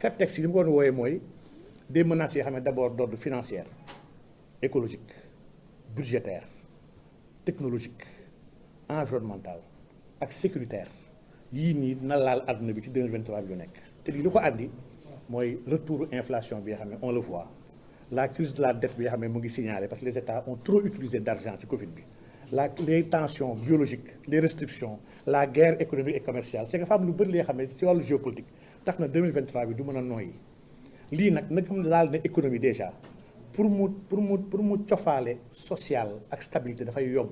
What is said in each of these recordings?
quatre textes yi li mu ko doon wooyee mooy des menaces yoo xam ne d'abord d'ordre financier, écologique, budgétaire, technologique, environnemental ak sécuritaire yii nii na laal àdduna bi ci 2023 bi ñu nekk te lii lu ko àndi mooy retour inflation bi nga xam ne on le voit, la crise de la dette bi nga xam ne mu ngi signalé parce que les États ont trop utilisé d'argent ci Covid bi, les tensions biologiques, les restrictions, la guerre économique et commerciale, c'est que dafa am lu bëri li nga xam ne ci wàllu géopolitique tax na 2023 bi du mën a nooyi lii nag nag xam ne laal na économie déjà pour mu cofaale social ak stabilité dafay yomb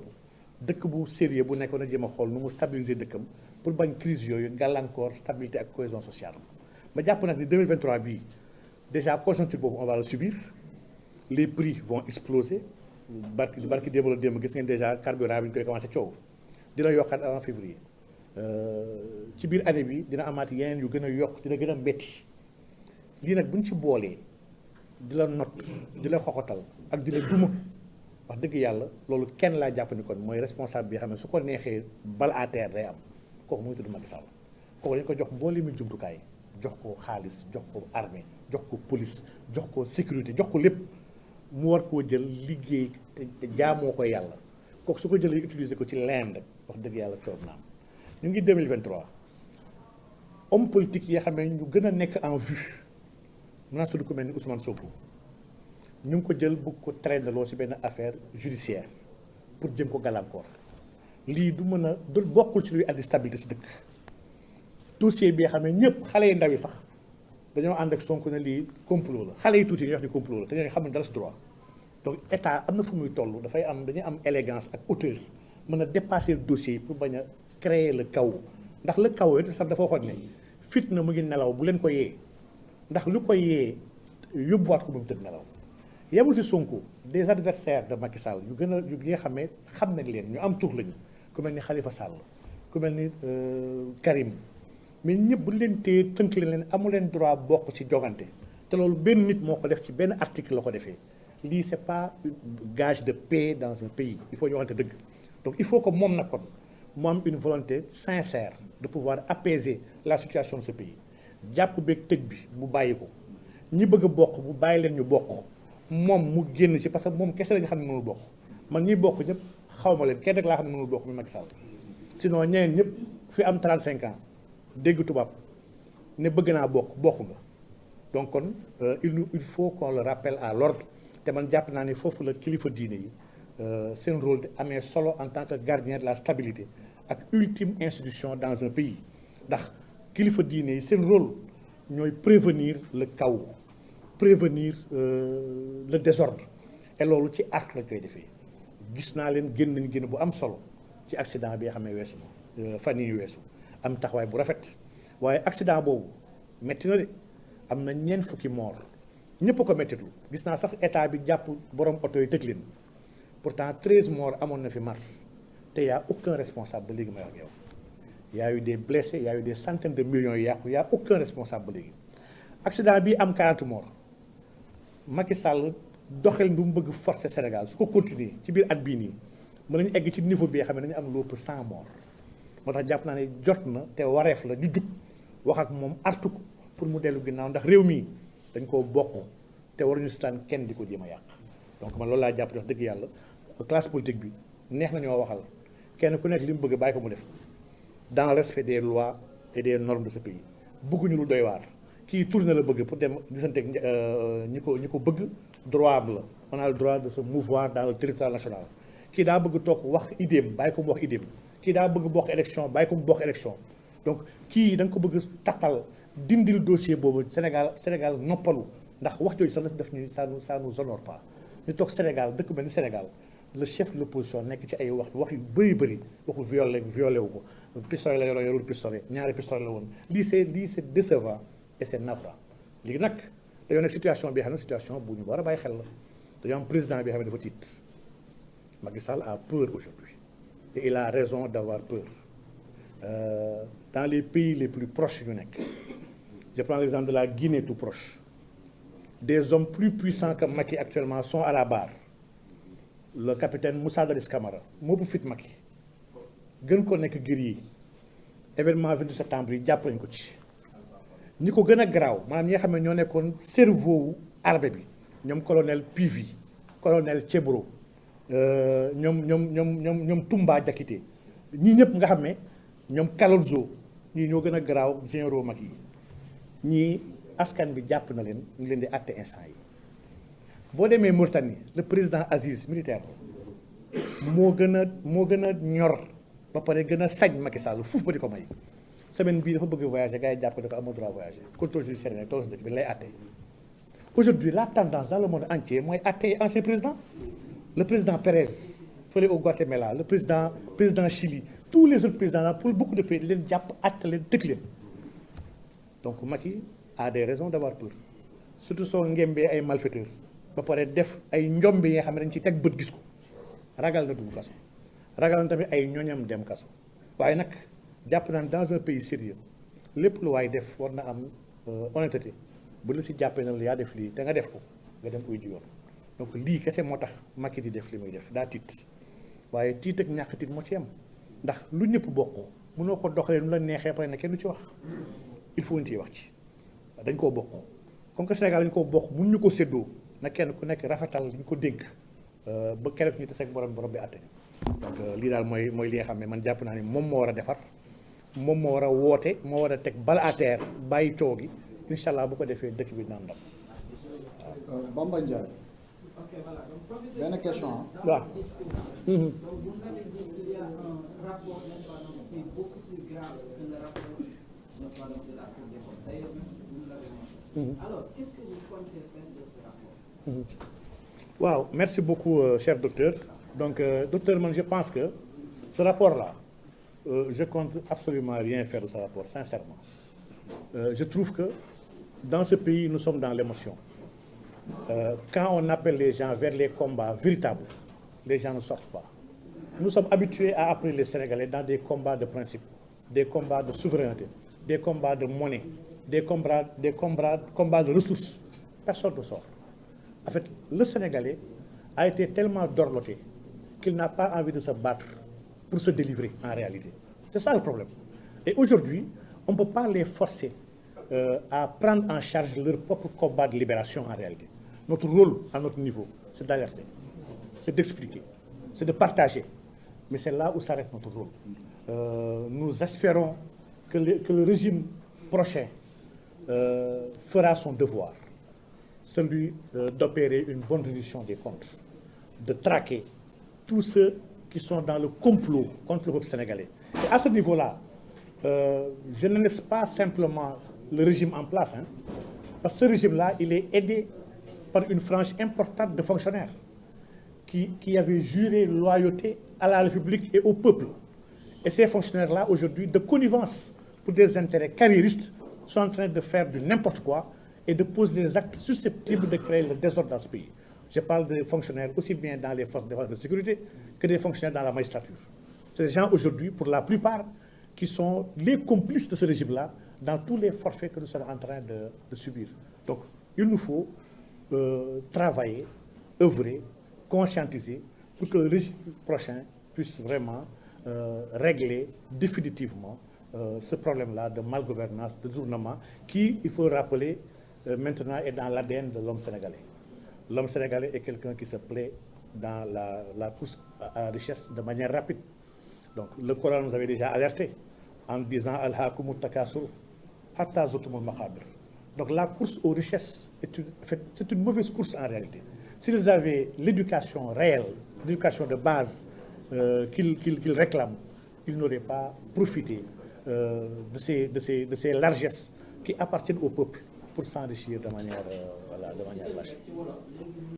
dëkk bu sérieux bu nekkoon a jéem a xool nu mu stabiliser dëkkam pour bañ crise yooyu gàllankoor stabilité ak cohésion sociale. ma jàpp nag ni 2023 bii déjà conjoncture boobu on va le subir, les prix vont exploser barki démb la démb gis ngeen déjà carburant bi ñu koy commencé coow dina yokkaat avant février ci biir année bi dina amaat yeneen yu gën a yokk dina gën a metti lii nag bu ñu ci boolee di la not di la xoxotal ak di la duma wax dëgg yàlla loolu kenn laa jàpp ni kon mooy responsable bi xam ne su ko neexee bal à terre day am kooku muy tudd Macky Sall kooku dañ ko jox mboolemi jumtukaay jox ko xaalis jox ko armée jox ko police jox ko sécurité jox ko lépp mu war koo jël liggéey te jaamoo ko yàlla kooku su ko jëlee utiliser ko ci leen rek wax dëgg yàlla coob naam ñu ngi 2023 homme politique yi xam ne ñu gën a nekk en vue mën naa tudd ku mel ni Ousmane Sonko ñu ngi ko jël bëgg ko traîner loo ci benn affaire judiciaire pour jëm ko gàllankoor lii du mën a du bokkul ci luy andi stabilité ci dëkk dossier bi nga xam ne ñëpp xale yu ndaw yi sax dañoo ànd ak Sonko ne lii complot la xale yi tuuti ñuy wax ni complot la te ñooñu xamuñ dara ci droit donc état am na fu muy toll dafay am dañuy am élégance ak hauteur mën a dépasser dossier yi pour bañ a créer le chaos ndax le chaos yooyu sax dafa waxoon ne fitna mu ngi nelaw bu leen ko yee ndax lu ko yee yóbbuwaat ko ba mu tëdd nelaw yemul ci Sonko des adversaires de Macky Sall yu gën a yu nga xam ne xam nañ leen ñu am tur lañu ku mel ni Khalifa Sall ku mel ni Karim mais ñëpp bu leen téye tënk leen amu leen droit bokk ci jogante te loolu benn nit moo ko def ci benn article la ko defee lii c'est pas gage de paix dans un pays il faut ñu waxante dëgg donc il faut que moom nag kon mu am une volonté sincère de pouvoir apaiser la situation de ce pays jàpp beeg tëj bi mu bàyyi ko ñi bëgg a bokk mu bàyyi leen ñu bokk moom mu génn ci parce que moom kese la nga xam ne mënul bokk man ñiy bokk ñëpp xaw ma leen kenn rek laa xam ne mënul bokk mi Macky Sall sinon ñeneen ñëpp fi am 35 ans dégg tubaab ne bëgg naa bokk nga donc kon il faut qu'on le rappelle à l'ordre te man jàpp naa ne foofu la kilifa diine yi seen rôle de amee solo en tant que gardien de la stabilité ak ultime institution dans un pays ndax kilifa diine yi seen rôle ñooy prévenir le chaos prévenir le désordre et loolu ci art lañ koy defee gis naa leen génn bu am solo ci accident bi nga xam ne weesu fan yii weesu am taxawaay bu rafet waaye accident boobu métti na de am na ñeent fukki mort ñëpp ko méttitu gis naa sax état bi jàpp borom oto yi tëj leen pourtant 13 morts amoon na fi mars te y a aucun responsable ba léegi may wax ak yow y a eu des blessés y a eu des centaines de millions yu yàqu y a aucun responsable ba léegi accident bi am 40 morts Macky Sall doxel bi mu bëgg forcer Sénégal su ko continuer ci biir at bii nii mën nañu egg ci niveau bi nga xam ne dañu am lu ëpp 100 morts moo tax jàpp naa ne jot na te wareef la ñu jug wax ak moom artu ko pour mu dellu ginnaaw ndax réew mi dañ koo bokk te waruñu sitaan kenn di ko jéem a yàq donc man loolu laa jàpp wax dëgg yàlla classe politique bi neex na ñoo waxal kenn ku nekk li mu bëgg bàyyi ko mu def dans le respect des lois et des normes de ce pays bëgguñu lu doy waar kii tourné la bëgg pour dem gisanteeg ñi ko bëgg droit am la on a le droit de se mouvoir dans le territoire national kii daa bëgg toog wax idéem bàyyi ko mu wax idéem kii daa bëgg bokk élection bàyyi ko mu bokk élection donc kii da nga ko bëgg taqal dindil dossier boobu Sénégal noppalu ndax wax jooju sax def ñu ça nous honore pas ñu toog Sénégal dëkk mel ni Sénégal le chef de l'opposition nekk ci ay wax yu bëri waxu violé wu ko pistolet la yorul pistolet ñaari pistolet la woon lii c'est décevant et c'est navrant léegi nag dañoo nekk situation bi xam ne situation bu ñu war a bàyyi xel la dañoo am président bi xam ne dafa tiit Macky Sall a peur aujourd'hui et il a raison d'avoir peur dans les pays les plus proches yu nekk je prends l'exemple de la Guinée tout proche des hommes plus puissants que Macky actuellement sont à la barre le capitaine Moussa Dadis Camara moo bu fit Macky gën ko nekk guerrier événement 28 septembre yi jàpp nañ ko ci ñi ko gën a garaaw maanaam ñi nga xam ne ñoo nekkoon cerveau wu armée bi ñoom colonel Pivi colonel Thiebro ñoom Toumba Diakité ñii ñëpp nga xam ne ñoom Kalonzo ñii ñoo gën a garaaw généraux mag yi ñii askan bi jàpp na leen ñu leen di àtte instant yi boo demee Mauritanie le président Aziz militaire moo gën a ñor ba pare gën a sañ Macky Sall fuuf ba di ko may semaine bii dafa bëgg voyager gars yi jàpp ne ko amoo droit voyager contrôle judiciaire ne toog si dëkk bi lay àtte aujourd'hui la tendance dans le monde entier mooy àtte ancien président le président Pérez fële au Guatemala le président Chili tous les autres présidents là pour beaucoup de pays leen jàpp àtte leen dëkk leen donc Macky a des raisons d'avoir peur surtout soo ngembee ay malfaiteurs ba pare def ay njombe yi nga xam ne dañ ci teg bët gis ko ragal na dugg kaso ragal na tamit ay ñoñam dem kaso waaye nag jàpp naan dans un pays sérieux lépp lu waay def war na am honnêteté bu la si jàppee na la yaa def lii te nga def ko nga dem uy ji yoon donc lii kese moo tax Macky di def li muy def daa tiit waaye tiit ak ñàkk tiit moo ci am ndax lu ñëpp bokk mënoo ko doxalee nu la neexee pare ne kenn du ci wax il faut ñu ciy wax ci dañ koo bokk comme que Sénégal dañ koo bokk mun ñu ko séddoo na kenn ku nekk rafetal li ñu ko dénk ba keroog ñu taseeg borom bi àtte donc lii daal mooy li nga xam ne man jàpp naa ne moom moo war a defar moom moo war a woote moo war a teg bal à terre bàyyi coow gi incha allah bu ko defee dëkk bi naan ndam waaw. Bamba Ndiaye. benn question waaw. Alors, qu'est-ce que vous comptez faire de ce rapport? Waaw, merci beaucoup, cher docteur. Donc, docteur, moi, je pense que ce rapport-là, je compte absolument rien faire de ce rapport, sincèrement. Je trouve que dans ce pays, nous sommes dans l'émotion. Quand on appelle les gens vers les combats véritables, les gens ne sortent pas. Nous sommes habitués à appeler les Sénégalais dans des combats de principe, des combats de souveraineté, des combats de monnaie, des combats de ressources. Personne ne sort. En fait, le Sénégalais a été tellement dorloté qu'il n'a pas envie de se battre pour se délivrer en réalité. C'est ça le problème. Et aujourd'hui, on ne peut pas les forcer à prendre en charge leur propre combat de libération en réalité. Notre rôle, à notre niveau, c'est d'alerter, c'est d'expliquer, c'est de partager. Mais c'est là où s'arrête notre rôle. Nous espérons que le régime prochain fera son devoir, celui d'opérer une bonne reddition des comptes, de traquer tous ceux qui sont dans le complot contre le peuple sénégalais. Et à ce niveau-là, je ne laisse pas simplement le régime en place, hein, parce que ce régime-là, il est aidé par une frange importante de fonctionnaires qui avaient juré loyauté à la République et au peuple. Et ces fonctionnaires-là, aujourd'hui, de connivence pour des intérêts carriéristes, sont en train de faire du n'importe quoi et de poser des actes susceptibles de créer le désordre dans ce pays. Je parle de fonctionnaires aussi bien dans les forces de défense et de sécurité que des fonctionnaires dans la magistrature. C'est des gens aujourd'hui, pour la plupart, qui sont les complices de ce régime-là dans tous les forfaits que nous sommes en train de subir. Donc, il nous faut travailler, œuvrer, conscientiser pour que le régime prochain puisse vraiment régler définitivement ce problème-là de malgouvernance, de détournement, qui, il faut rappeler, maintenant est dans l'ADN de l'homme sénégalais. L'homme sénégalais est quelqu'un qui se plaît dans la course à la richesse de manière rapide. Donc, le Coran nous avait déjà alerté en disant « Al-Hakumu takasur, hatta zutumul maqabir ». Donc, la course aux richesses, c'est une mauvaise course en réalité. S'ils avaient l'éducation réelle, l'éducation de base qu'ils réclament, ils n'auraient pas profité de ces largesses qui appartiennent au peuple pour s'enrichir de manière lâche.